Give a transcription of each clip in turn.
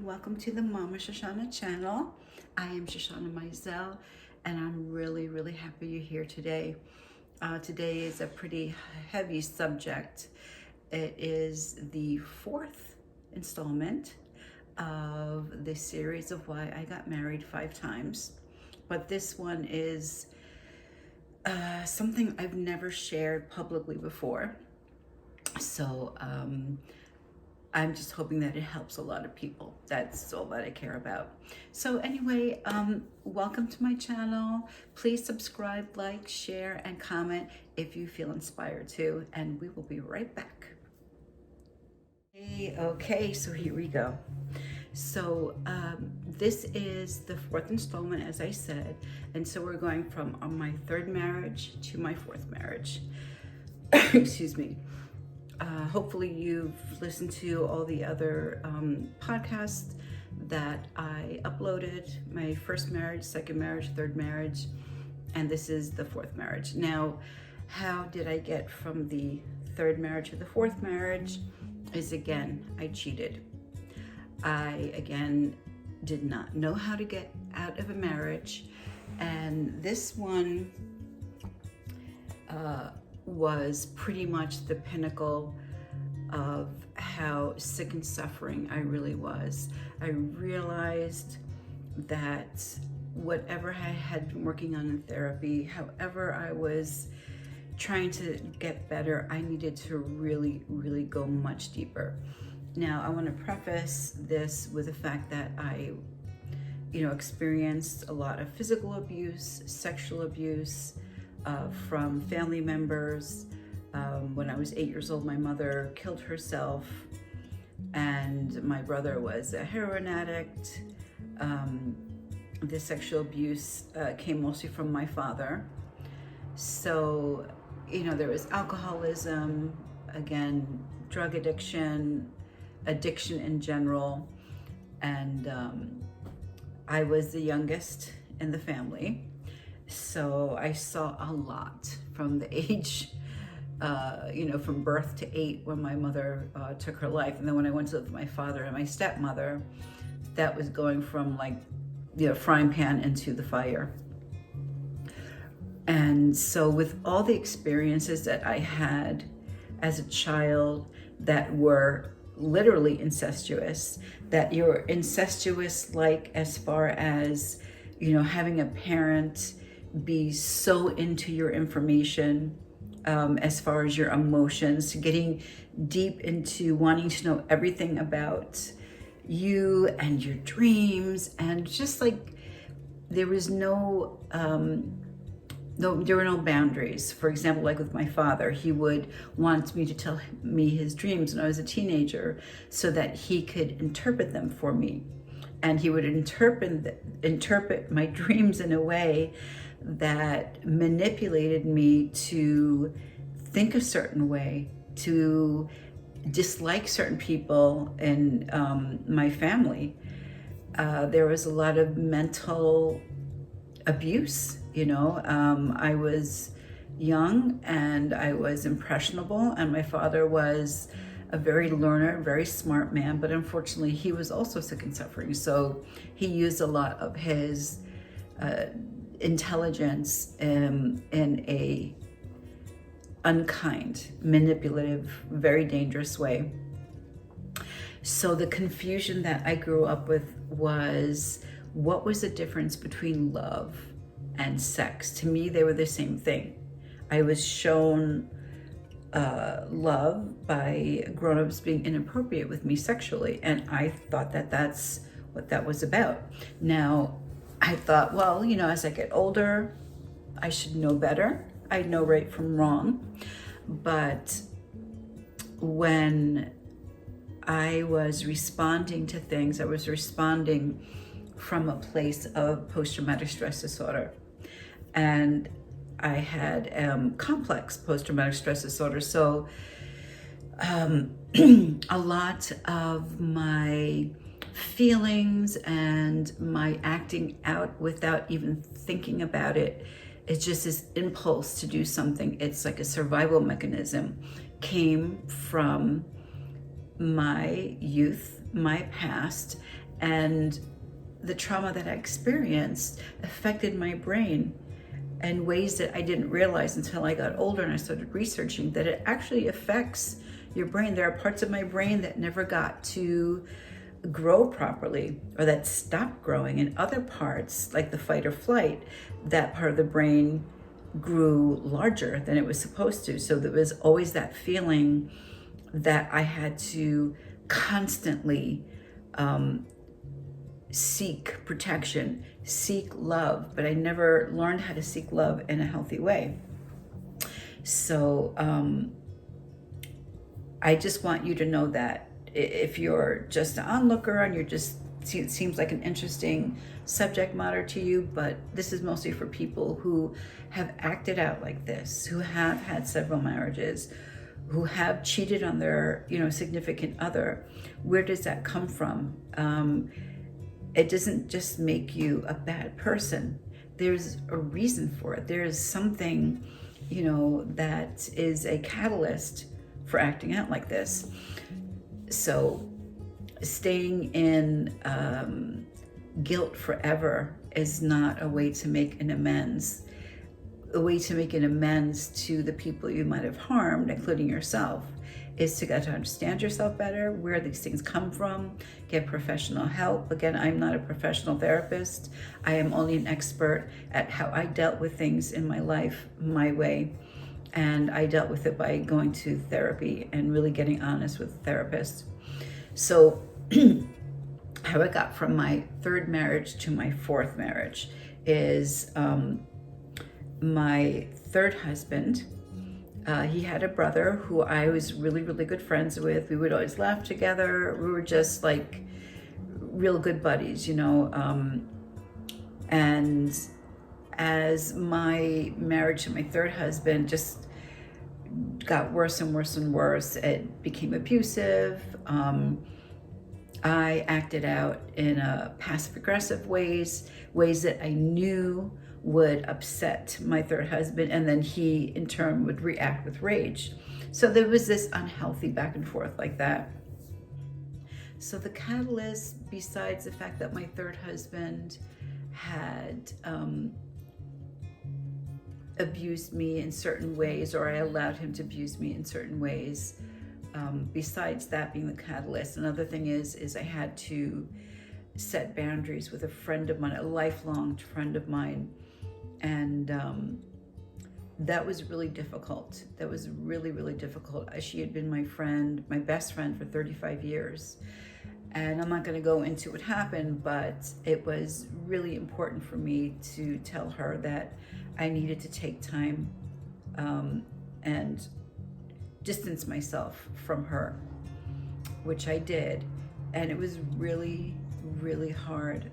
Welcome to the Mama Shoshana channel. I am Shoshana Mizell, and I'm really happy you're here today. Today is a pretty heavy subject. It is the fourth installment of the series of why I got married 5 times. But this one is something I've never shared publicly before. So I'm just hoping that it helps a lot of people. That's all that I care about. So anyway, welcome to my channel. Please subscribe, like, share, and comment if you feel inspired to, and we will be right back. Okay, so here we go. So this is the fourth installment, as I said, and so we're going from my third marriage to my fourth marriage. Excuse me. Hopefully you've listened to all the other podcasts that I uploaded, my first marriage, second marriage, third marriage, and this is the fourth marriage. Now, how did I get from the third marriage to the fourth marriage? Is again, I cheated. I, again, did not know how to get out of a marriage, and this one was pretty much the pinnacle of how sick and suffering I really was. I realized that whatever I had been working on in therapy, however I was trying to get better, I needed to really go much deeper. Now, I want to preface this with the fact that I experienced a lot of physical abuse, sexual abuse, from family members. When I was 8 years old, my mother killed herself, and my brother was a heroin addict. The sexual abuse came mostly from my father. So, there was alcoholism, again, drug addiction in general, and I was the youngest in the family. So I saw a lot from the age, from birth to 8 when my mother took her life. And then when I went to live with my father and my stepmother, that was going from frying pan into the fire. And so with all the experiences that I had as a child that were literally incestuous, that you're incestuous as far as, having a parent be so into your information, as far as your emotions, getting deep into wanting to know everything about you and your dreams, and just there was there were no boundaries. For example, with my father, he would want me to tell me his dreams when I was a teenager so that he could interpret them for me. And he would interpret my dreams in a way that manipulated me to think a certain way, to dislike certain people in my family. There was a lot of mental abuse. I was young and I was impressionable, and my father was a very learner, very smart man, but unfortunately he was also sick and suffering. So he used a lot of his intelligence in a unkind, manipulative, very dangerous way. So the confusion that I grew up with was, what was the difference between love and sex? To me, they were the same thing. I was shown love by grown-ups being inappropriate with me sexually, and I thought that that's what that was about. Now, I thought, well, as I get older, I should know better. I know right from wrong. But when I was responding to things, I was responding from a place of post-traumatic stress disorder. And I had complex post-traumatic stress disorder. So a lot of my feelings and my acting out without even thinking about it, it's just this impulse to do something. It's like a survival mechanism, came from my youth, my past, And the trauma that I experienced affected my brain in ways that I didn't realize until I got older and I started researching that it actually affects your brain. There are parts of my brain that never got to grow properly or that stopped growing, and other parts, like the fight or flight, that part of the brain grew larger than it was supposed to. So there was always that feeling that I had to constantly seek protection, seek love, but I never learned how to seek love in a healthy way. So I just want you to know that if you're just an onlooker and it seems like an interesting subject matter to you, but this is mostly for people who have acted out like this, who have had several marriages, who have cheated on their, significant other. Where does that come from? It doesn't just make you a bad person. There's a reason for it. There's something, that is a catalyst for acting out like this. So staying in guilt forever is not a way to make an amends. A way to make an amends to the people you might have harmed, including yourself, is to get to understand yourself better, where these things come from, get professional help. Again, I'm not a professional therapist. I am only an expert at how I dealt with things in my life, my way. And I dealt with it by going to therapy and really getting honest with a therapist. So how I got from my third marriage to my fourth marriage is my third husband, he had a brother who I was really, really good friends with. We would always laugh together. We were just like real good buddies, and as my marriage to my third husband just got worse and worse and worse, it became abusive. I acted out in a passive-aggressive ways that I knew would upset my third husband, and then he in turn would react with rage. So there was this unhealthy back and forth like that. So the catalyst, besides the fact that my third husband had abused me in certain ways, or I allowed him to abuse me in certain ways, besides that being the catalyst, another thing is I had to set boundaries with a friend of mine, a lifelong friend of mine. And that was really difficult. That was really, really difficult. She had been my friend, my best friend for 35 years. And I'm not going to go into what happened, but it was really important for me to tell her that I needed to take time and distance myself from her, which I did. And it was really, really hard.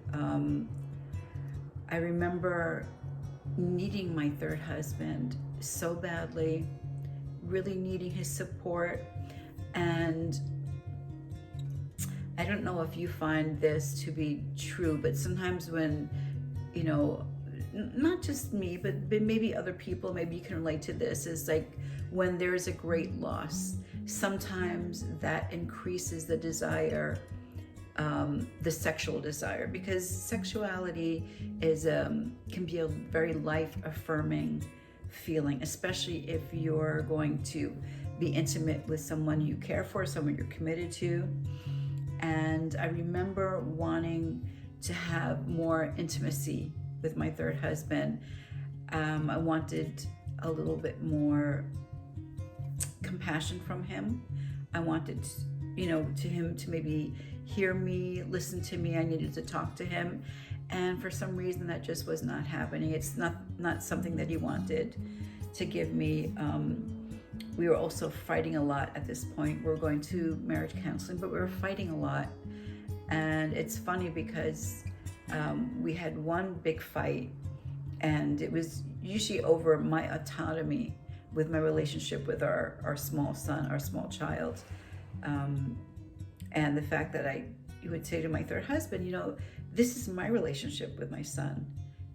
I remember needing my third husband so badly, really needing his support. And I don't know if you find this to be true, but sometimes when, not just me, but maybe other people, maybe you can relate to this, is like when there's a great loss, sometimes that increases the desire, the sexual desire, because sexuality is can be a very life-affirming feeling, especially if you're going to be intimate with someone you care for, someone you're committed to. And I remember wanting to have more intimacy with my third husband. I wanted a little bit more compassion from him. I wanted, to him to maybe hear me, listen to me. I needed to talk to him. And for some reason that just was not happening. It's not something that he wanted to give me. We were also fighting a lot at this point. We were going to marriage counseling, but we were fighting a lot. And it's funny because we had one big fight, and it was usually over my autonomy with my relationship with our small son, our small child. And the fact that you would say to my third husband, this is my relationship with my son.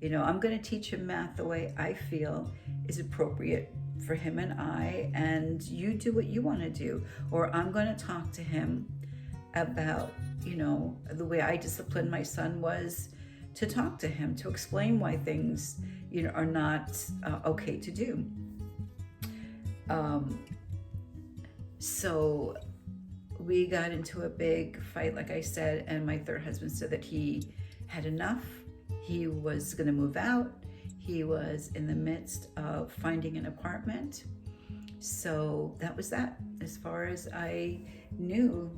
I'm going to teach him math the way I feel is appropriate for him and I, and you do what you want to do. Or I'm going to talk to him about, the way I disciplined my son was to talk to him, to explain why things, are not okay to do. So we got into a big fight, like I said, and my third husband said that he had enough. He was going to move out. He was in the midst of finding an apartment. So that was that. As far as I knew,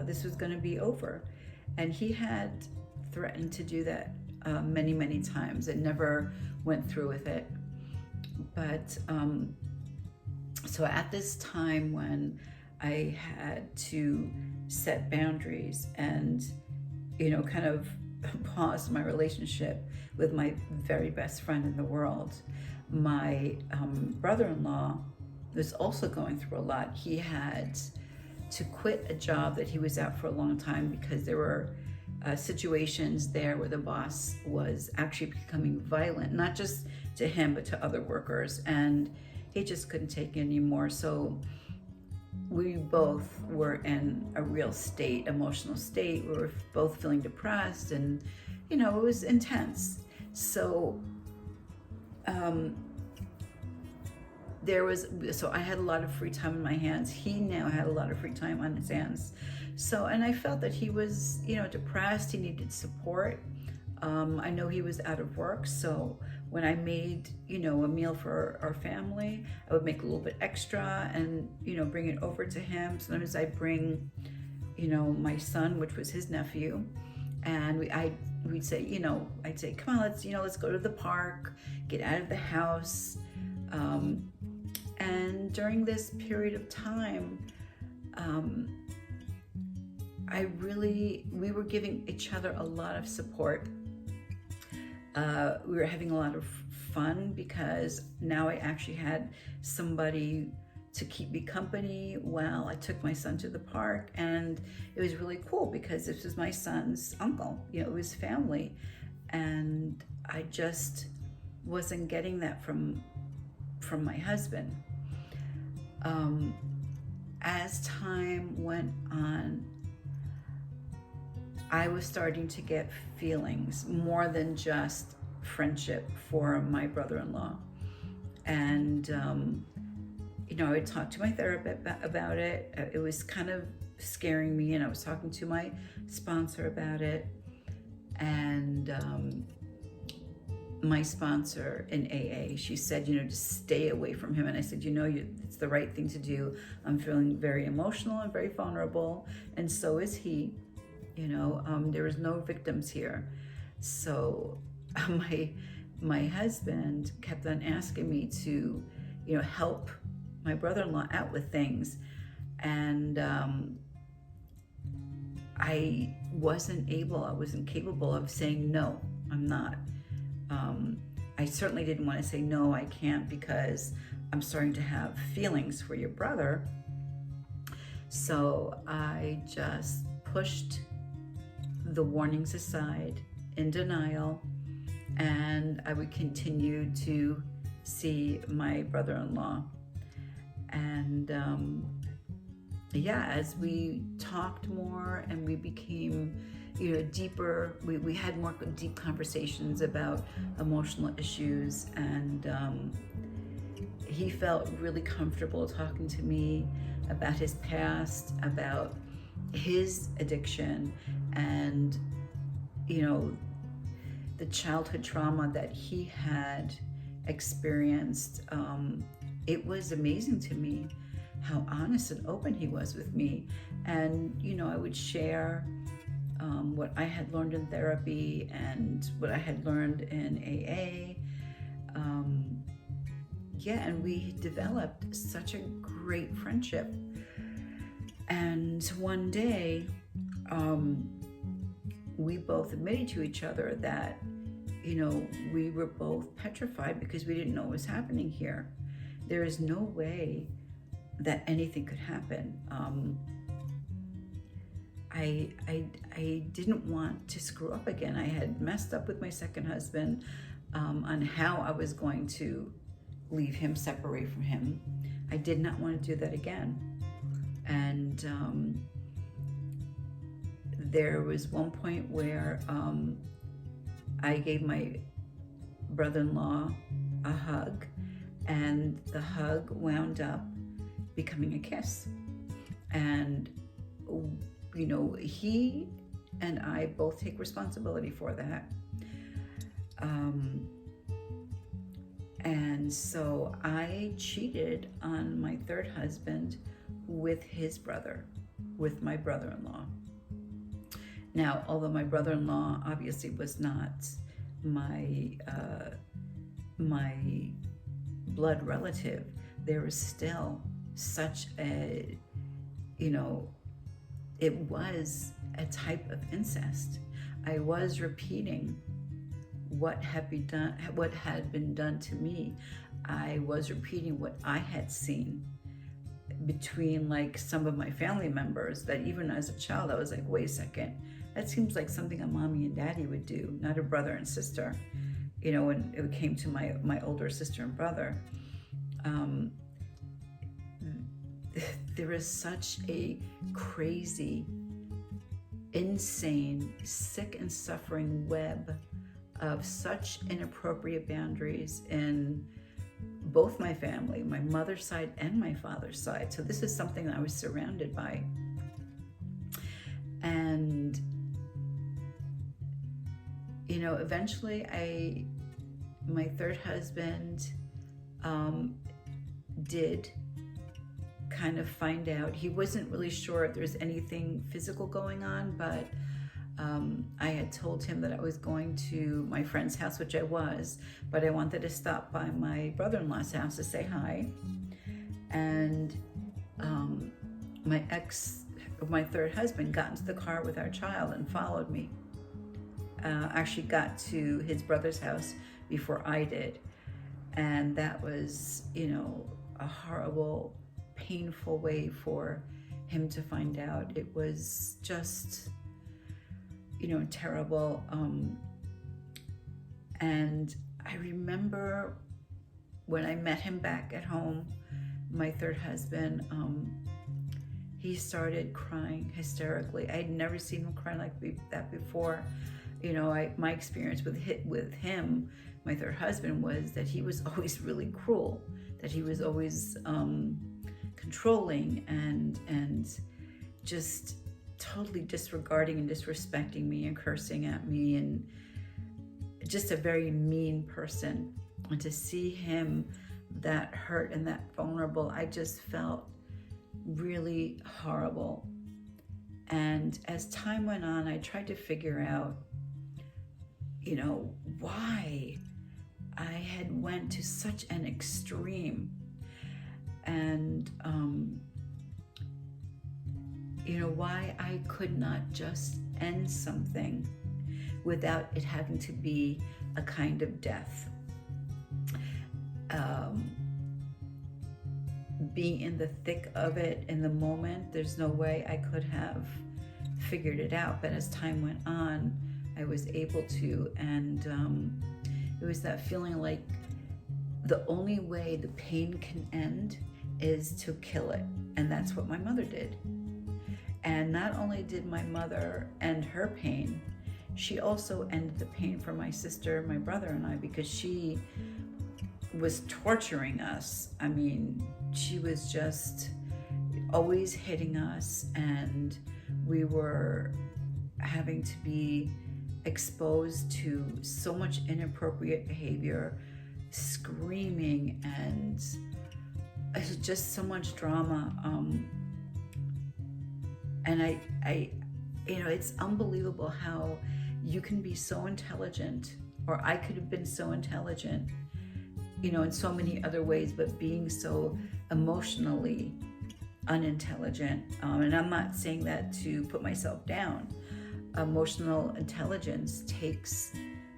this was going to be over. And he had threatened to do that many, many times and never went through with it. But so at this time when I had to set boundaries and, kind of pause my relationship with my very best friend in the world, my brother-in-law was also going through a lot. He had to quit a job that he was at for a long time because there were situations there where the boss was actually becoming violent, not just to him, but to other workers. And he just couldn't take it anymore. So we both were in a real emotional state. We were both feeling depressed, and, it was intense. So so I had a lot of free time in my hands. He now had a lot of free time on his hands. So, and I felt that he was, depressed. He needed support. I know he was out of work. So when I made, a meal for our family, I would make a little bit extra and, bring it over to him. Sometimes I'd bring, my son, which was his nephew, and we'd say, I'd say, come on, let's go to the park, get out of the house. And during this period of time, we were giving each other a lot of support. We were having a lot of fun because now I actually had somebody to keep me company while I took my son to the park. And it was really cool because this was my son's uncle, it was family. And I just wasn't getting that from my husband. As time went on, I was starting to get feelings more than just friendship for my brother-in-law. And, I would talk to my therapist about it. It was kind of scaring me, and I was talking to my sponsor about it. And my sponsor in AA, she said, just stay away from him. And I said, it's the right thing to do. I'm feeling very emotional and very vulnerable, and so is he. There was no victims here. So my husband kept on asking me to, help my brother-in-law out with things. And I wasn't capable of saying, no, I'm not. I certainly didn't want to say, no, I can't, because I'm starting to have feelings for your brother. So I just pushed the warnings aside in denial, and I would continue to see my brother-in-law. And as we talked more and we became deeper, we had more deep conversations about emotional issues, and he felt really comfortable talking to me about his past, about his addiction, and the childhood trauma that he had experienced. It was amazing to me how honest and open he was with me. And I would share what I had learned in therapy and what I had learned in AA. And we developed such a great friendship. And one day, we both admitted to each other that, we were both petrified because we didn't know what was happening here. There is no way that anything could happen. I didn't want to screw up again. I had messed up with my second husband on how I was going to leave him, separate from him. I did not want to do that again. And there was one point where I gave my brother-in-law a hug, and the hug wound up becoming a kiss. And, you know, he and I both take responsibility for that. And so I cheated on my third husband with his brother, with my brother-in-law. Now, although my brother-in-law obviously was not my blood relative, there was still such a, you know, it was a type of incest. I was repeating what had been done to me. I was repeating what I had seen between like some of my family members, that even as a child I was like, wait a second, that seems like something a mommy and daddy would do, not a brother and sister. You know, when it came to my older sister and brother, there is such a crazy, insane, sick and suffering web of such inappropriate boundaries in both my family, my mother's side and my father's side. So this is something that I was surrounded by. And, you know, eventually my third husband did kind of find out. He wasn't really sure if there's anything physical going on, but I had told him that I was going to my friend's house, which I was, but I wanted to stop by my brother-in-law's house to say hi. And my third husband got into the car with our child and followed me. Actually got to his brother's house before I did. And that was, you know, a horrible, painful way for him to find out. It was just, you know, terrible. And I remember when I met him back at home, my third husband, he started crying hysterically. I had never seen him cry like that before. You know, my experience with him, my third husband, was that he was always really cruel, that he was always controlling and just totally disregarding and disrespecting me and cursing at me, and just a very mean person. And to see him that hurt and that vulnerable, I just felt really horrible. And as time went on, I tried to figure out, you know, why I had went to such an extreme. And you know, why I could not just end something without it having to be a kind of death. Being in the thick of it in the moment, there's no way I could have figured it out. But as time went on, I was able to, and it was that feeling like the only way the pain can end is to kill it. And that's what my mother did. And not only did my mother end her pain, she also ended the pain for my sister, my brother, and I, because she was torturing us. I mean, she was just always hitting us, and we were having to be exposed to so much inappropriate behavior, screaming, and just so much drama. And I, you know, it's unbelievable how you can be so intelligent, or I could have been so intelligent, you know, in so many other ways, but being so emotionally unintelligent. And I'm not saying that to put myself down. Emotional intelligence takes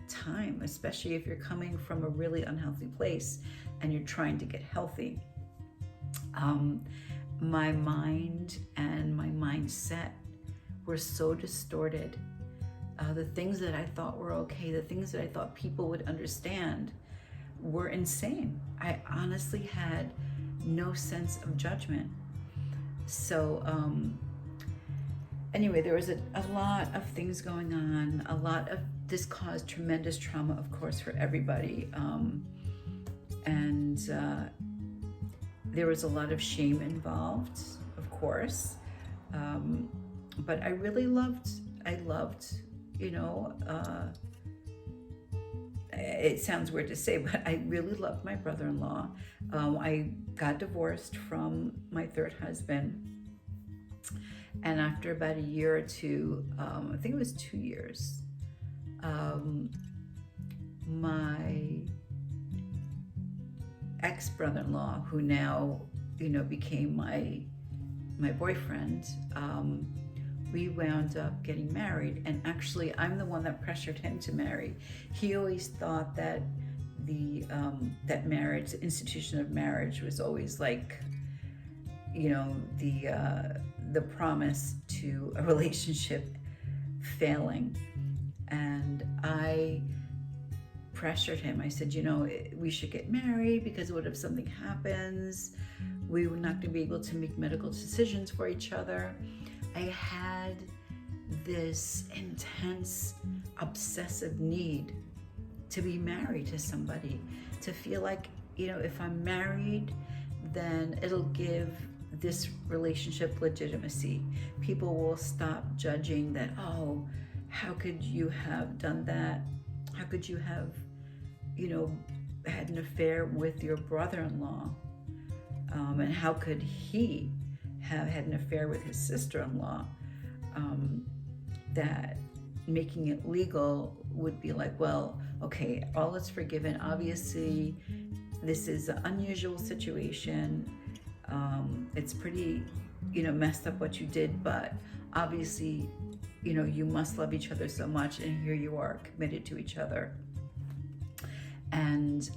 time, especially if you're coming from a really unhealthy place and you're trying to get healthy. My mind and my mindset were so distorted. The things that I thought were okay, the things that I thought people would understand, were insane. I honestly had no sense of judgment. So anyway, there was a lot of things going on. This caused tremendous trauma, of course, for everybody. And there was a lot of shame involved, of course. But I loved, it sounds weird to say, but I really loved my brother-in-law. I got divorced from my third husband. And after about a year or two, I think it was 2 years, my ex-brother-in-law, who now, became my boyfriend, we wound up getting married. And actually, I'm the one that pressured him to marry. He always thought that that marriage, the institution of marriage, was always like, the promise to a relationship failing. And I pressured him. I said, we should get married, because what if something happens? We were not going to be able to make medical decisions for each other. I had this intense, obsessive need to be married to somebody, to feel like, if I'm married, then it'll give this relationship legitimacy. People will stop judging that, oh, how could you have done that? How could you have, had an affair with your brother-in-law? And how could he have had an affair with his sister-in-law? That making it legal would be like, well, okay, all is forgiven. Obviously, this is an unusual situation. It's pretty, messed up what you did, but obviously, you must love each other so much, and here you are committed to each other. And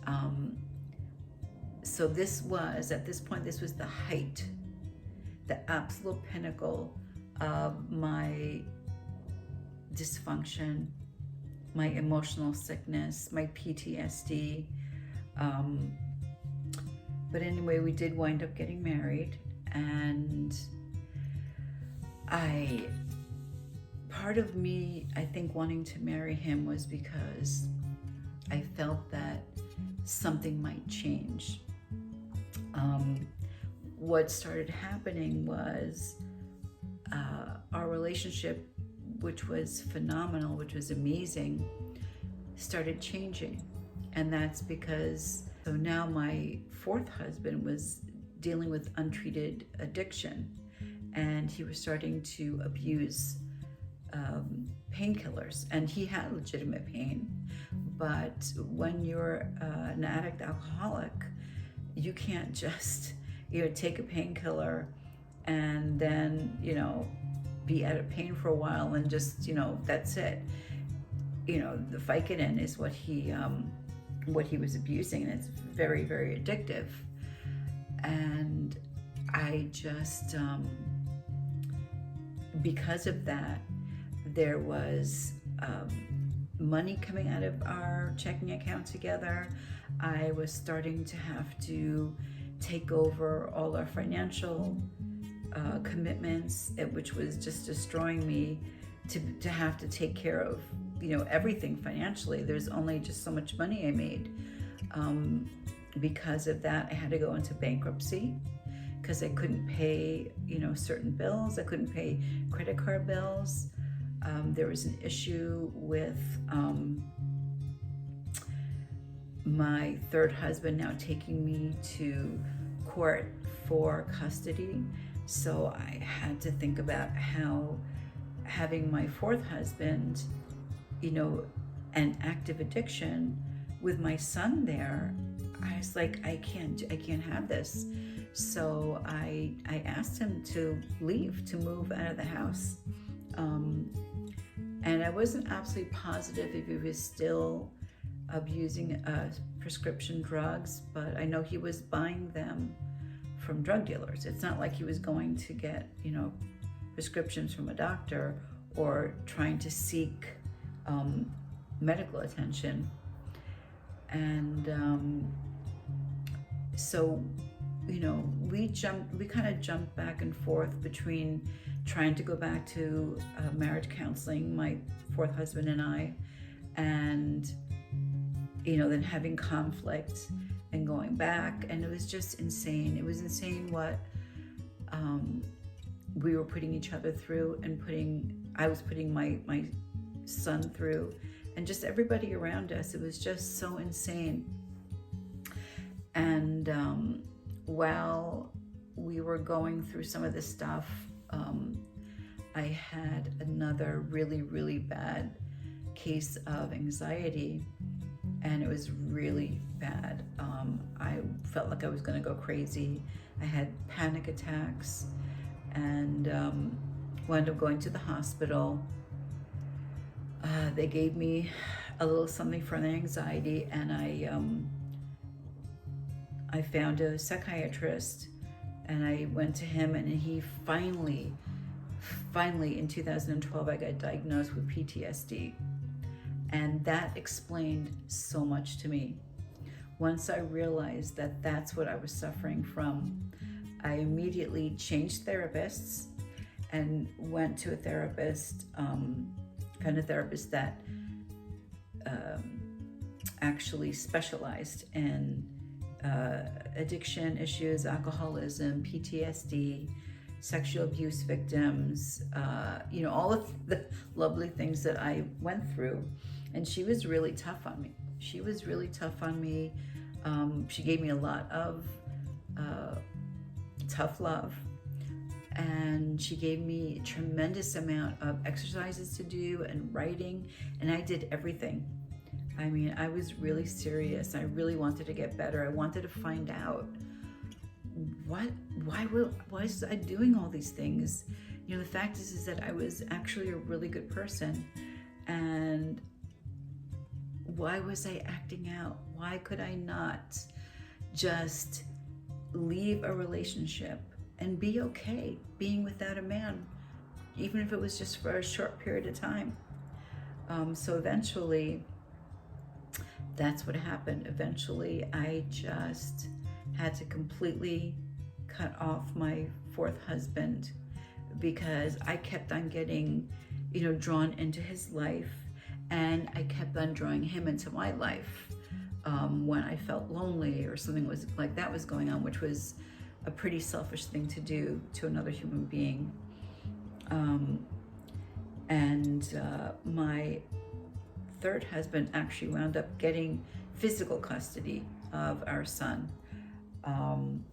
so at this point, this was the height, the absolute pinnacle of my dysfunction, my emotional sickness, my PTSD. But anyway, we did wind up getting married, and part of me, I think, wanting to marry him was because I felt that something might change. What started happening was our relationship, which was phenomenal, which was amazing, started changing. And that's because, so now my fourth husband was dealing with untreated addiction, and he was starting to abuse painkillers, and he had legitimate pain. But when you're an addict alcoholic, you can't just take a painkiller and then be out of pain for a while and just that's it. The Vicodin is what he was abusing, and it's very, very addictive. And I just because of that, there was money coming out of our checking account together. I was starting to have to take over all our financial commitments, which was just destroying me, to have to take care of everything financially. There's only just so much money I made. Because of that, I had to go into bankruptcy because I couldn't pay certain bills. I couldn't pay credit card bills. There was an issue with my third husband now taking me to court for custody. So I had to think about how having my fourth husband, an active addiction with my son there, I was like, I can't have this. So I asked him to leave, to move out of the house. And I wasn't absolutely positive if he was still abusing prescription drugs, but I know he was buying them from drug dealers. It's not like he was going to get, prescriptions from a doctor or trying to seek medical attention. And so, we kind of jumped back and forth between trying to go back to marriage counseling, my fourth husband and I, and then having conflict and going back, and it was just insane. It was insane what we were putting each other through, and I was putting my son through, and just everybody around us. It was just so insane. And while we were going through some of this stuff, I had another really, really bad case of anxiety, and it was really bad. I felt like I was going to go crazy. I had panic attacks, and wound up going to the hospital. They gave me a little something for the anxiety, and I found a psychiatrist, and I went to him, and he finally in 2012, I got diagnosed with PTSD. And that explained so much to me. Once I realized that that's what I was suffering from, I immediately changed therapists and went to a therapist, found a therapist that actually specialized in addiction issues, alcoholism, PTSD, sexual abuse victims, all of the lovely things that I went through. And she was really tough on me. She gave me a lot of tough love, and she gave me a tremendous amount of exercises to do and writing, and I did everything. I mean, I was really serious. I really wanted to get better. I wanted to find out why was I doing all these things? The fact is that I was actually a really good person, and why was I acting out? Why could I not just leave a relationship and be okay being without a man, even if it was just for a short period of time? So eventually, that's what happened. Eventually, I just had to completely cut off my fourth husband, because I kept on getting, drawn into his life, and I kept on drawing him into my life when I felt lonely or something was like that was going on, which was a pretty selfish thing to do to another human being. My third husband actually wound up getting physical custody of our son,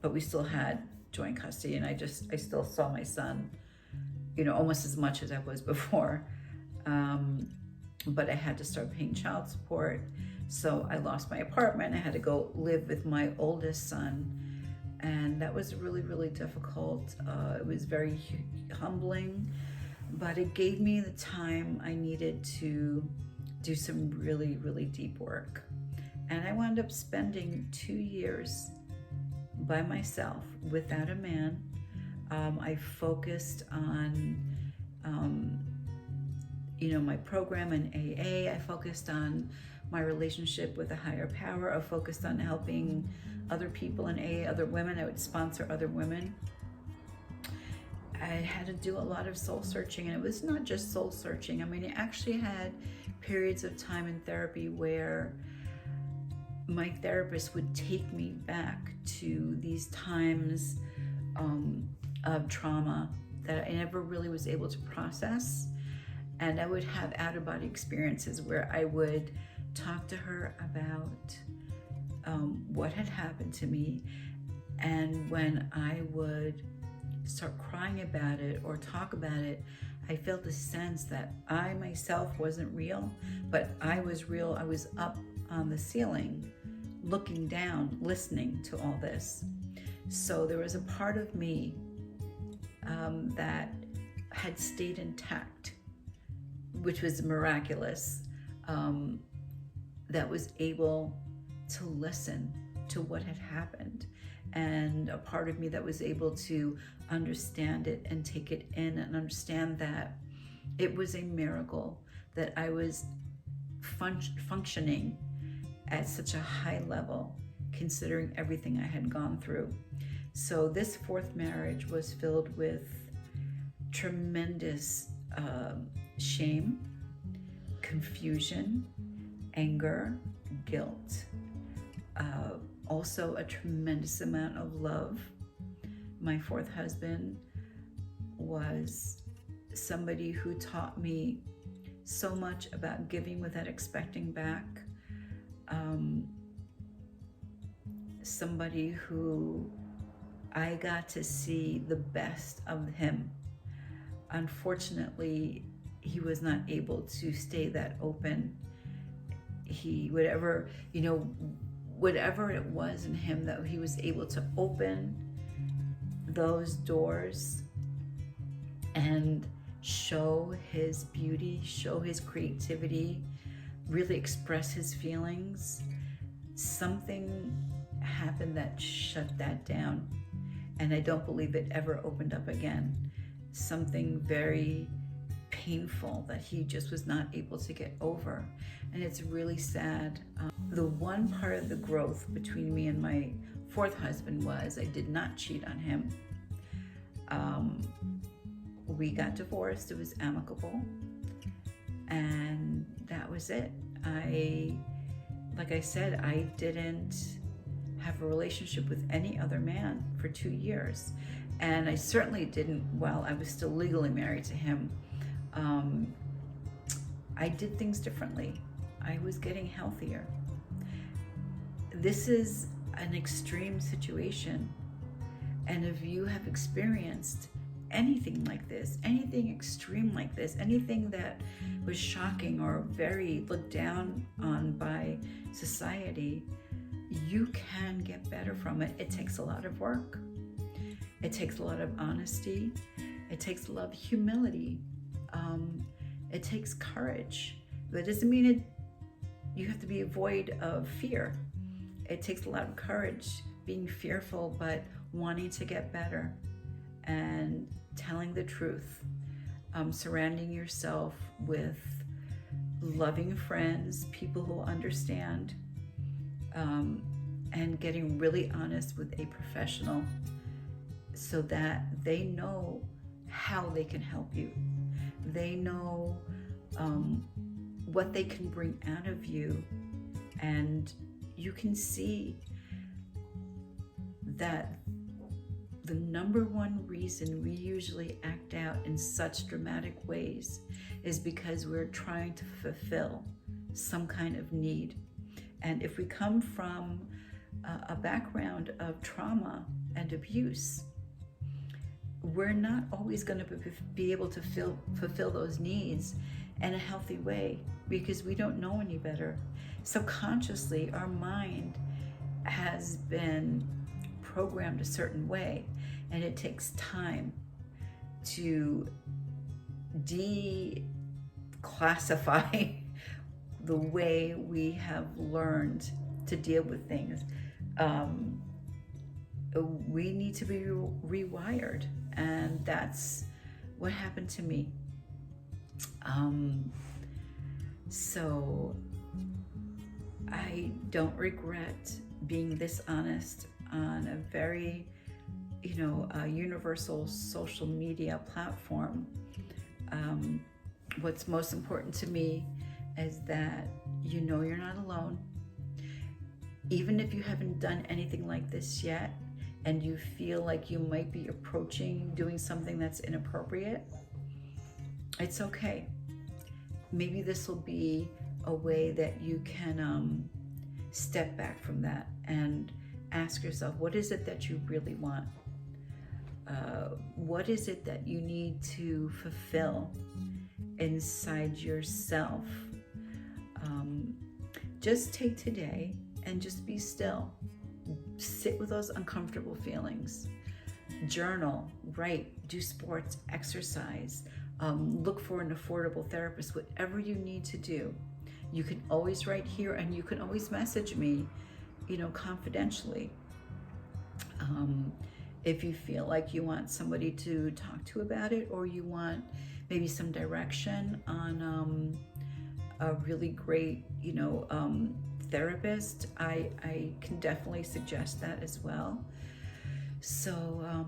but we still had joint custody, and I still saw my son, almost as much as I was before. But I had to start paying child support, so I lost my apartment. I had to go live with my oldest son, and that was really, really difficult. It was very humbling, but it gave me the time I needed to do some really, really deep work. And I wound up spending 2 years by myself without a man. I focused on my program in AA. I focused on my relationship with a higher power. I focused on helping other people in AA, other women. I would sponsor other women. I had to do a lot of soul searching, and it was not just soul searching. I mean, I actually had periods of time in therapy where my therapist would take me back to these times of trauma that I never really was able to process. And I would have out-of-body experiences where I would talk to her about what had happened to me. And when I would start crying about it or talk about it, I felt a sense that I myself wasn't real, but I was real. I was up on the ceiling, looking down, listening to all this. So there was a part of me that had stayed intact, which was miraculous, that was able to listen to what had happened, and a part of me that was able to understand it and take it in and understand that it was a miracle that I was functioning at such a high level, considering everything I had gone through. So this fourth marriage was filled with tremendous shame, confusion, anger, guilt, also a tremendous amount of love. My fourth husband was somebody who taught me so much about giving without expecting back. Somebody who I got to see the best of him. Unfortunately, he was not able to stay that open. Whatever it was in him, that he was able to open those doors and show his beauty, show his creativity, really express his feelings. Something happened that shut that down, and I don't believe it ever opened up again. Something very painful that he just was not able to get over, and it's really sad. The one part of the growth between me and my fourth husband was I did not cheat on him. We got divorced. It was amicable, and that was it. Like I said, I didn't have a relationship with any other man for 2 years, and I certainly didn't while I was still legally married to him. I did things differently. I was getting healthier. This is an extreme situation, and if you have experienced anything like this, anything extreme like this, anything that was shocking or very looked down on by society, you can get better from it. It takes a lot of work. It takes a lot of honesty. It takes a lot of humility. It takes courage. That doesn't mean you have to be void of fear. It takes a lot of courage, being fearful, but wanting to get better and telling the truth. Surrounding yourself with loving friends, people who understand, and getting really honest with a professional so that they know how they can help you. They know what they can bring out of you, and you can see that the number one reason we usually act out in such dramatic ways is because we're trying to fulfill some kind of need. And if we come from a background of trauma and abuse, we're not always going to be able to fulfill those needs in a healthy way because we don't know any better. Subconsciously, our mind has been programmed a certain way, and it takes time to declassify the way we have learned to deal with things. We need to be rewired, and that's what happened to me. So I don't regret being this honest on a very, universal social media platform. What's most important to me is that you're not alone. Even if you haven't done anything like this yet, and you feel like you might be approaching doing something that's inappropriate, it's okay. Maybe this will be a way that you can step back from that and ask yourself, what is it that you really want? What is it that you need to fulfill inside yourself? Just take today and just be still. Sit with those uncomfortable feelings. Journal, write, do sports, exercise, look for an affordable therapist, whatever you need to do. You can always write here, and you can always message me, confidentially. If you feel like you want somebody to talk to about it, or you want maybe some direction on a really great, therapist, I can definitely suggest that as well. So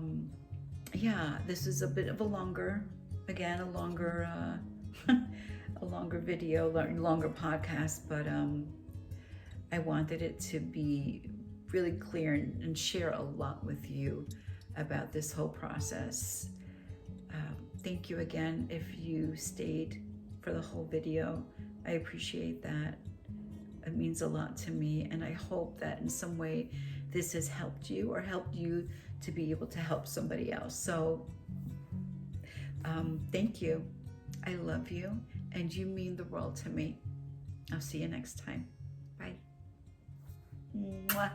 yeah, this is a bit of a longer, again, a longer a longer video, longer podcast, but I wanted it to be really clear and share a lot with you about this whole process. Thank you again if you stayed for the whole video. I appreciate that. It means a lot to me, and I hope that in some way this has helped you or helped you to be able to help somebody else. So thank you. I love you, and you mean the world to me. I'll see you next time. Bye. Mwah.